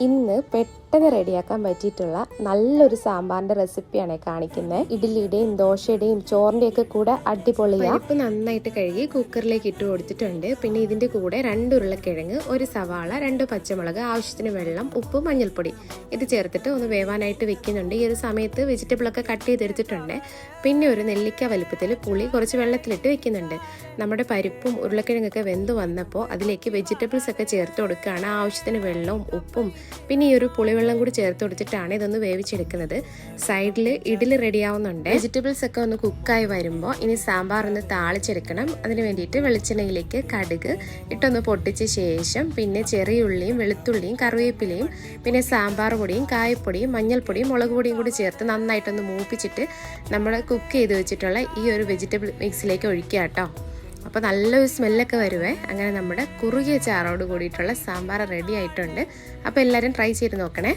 ഇന്ന് പെട്ടെന്ന് റെഡിയാക്കാൻ പറ്റിയിട്ടുള്ള നല്ലൊരു സാമ്പാറിന്റെ റെസിപ്പിയാണ് കാണിക്കുന്നത്. ഇഡ്ഡലിയുടെയും ദോശയുടെയും ചോറിന്റെ ഒക്കെ കൂടെ അടിപൊളിയാണ്. പരിപ്പ് നന്നായിട്ട് കഴുകി കുക്കറിലേക്ക് ഇട്ട് കൊടുത്തിട്ടുണ്ട്. പിന്നെ ഇതിന്റെ കൂടെ 2 ഉരുളക്കിഴങ്ങ്, 1 സവാള, 2 പച്ചമുളക്, ആവശ്യത്തിന് വെള്ളം, ഉപ്പ്, മഞ്ഞൾപ്പൊടി ഇത് ചേർത്തിട്ട് ഒന്ന് വേവാനായിട്ട് വെക്കുന്നുണ്ട്. ഈ ഒരു സമയത്ത് വെജിറ്റബിൾ ഒക്കെ കട്ട് ചെയ്തെടുത്തിട്ടുണ്ട്. പിന്നെ ഒരു നെല്ലിക്ക വലുപ്പത്തിൽ പുളി കുറച്ച് വെള്ളത്തിലിട്ട് വെക്കുന്നുണ്ട്. നമ്മുടെ പരിപ്പും ഉരുളക്കിഴങ്ങൊക്കെ വെന്ത് വന്നപ്പോൾ അതിലേക്ക് വെജിറ്റബിൾസ് ഒക്കെ ചേർത്ത് കൊടുക്കുകയാണ്. ആവശ്യത്തിന് വെള്ളവും ഉപ്പും പിന്നെ ഈ ഒരു പുളിവെള്ളം കൂടി ചേർത്ത് കൊടുത്തിട്ടാണ് ഇതൊന്ന് വേവിച്ചെടുക്കുന്നത്. സൈഡിൽ ഇഡ്ഡലി റെഡിയാവുന്നുണ്ട്. വെജിറ്റബിൾസ് ഒക്കെ ഒന്ന് കുക്കായി വരുമ്പോൾ ഇനി സാമ്പാർ ഒന്ന് താളിച്ചെടുക്കണം. അതിന് വേണ്ടിയിട്ട് വെളിച്ചെണ്ണയിലേക്ക് കടുക് ഇട്ടൊന്ന് പൊട്ടിച്ച ശേഷം പിന്നെ ചെറിയ ഉള്ളിയും വെളുത്തുള്ളിയും കറിവേപ്പിലയും പിന്നെ സാമ്പാർ പൊടിയും കായപ്പൊടിയും മഞ്ഞൾപ്പൊടിയും മുളക് പൊടിയും കൂടി ചേർത്ത് നന്നായിട്ടൊന്ന് മൂപ്പിച്ചിട്ട് നമ്മൾ കുക്ക് ചെയ്ത് വെച്ചിട്ടുള്ള ഈ ഒരു വെജിറ്റബിൾ മിക്സിലേക്ക് ഒഴിക്കുക കേട്ടോ. അപ്പോൾ നല്ലൊരു സ്മെല്ലൊക്കെ വരുവേ. അങ്ങനെ നമ്മുടെ കുറുകിയ ചാറോട് കൂടിയിട്ടുള്ള സാമ്പാർ റെഡി ആയിട്ടുണ്ട്. അപ്പോൾ എല്ലാവരും ട്രൈ ചെയ്ത് നോക്കണേ.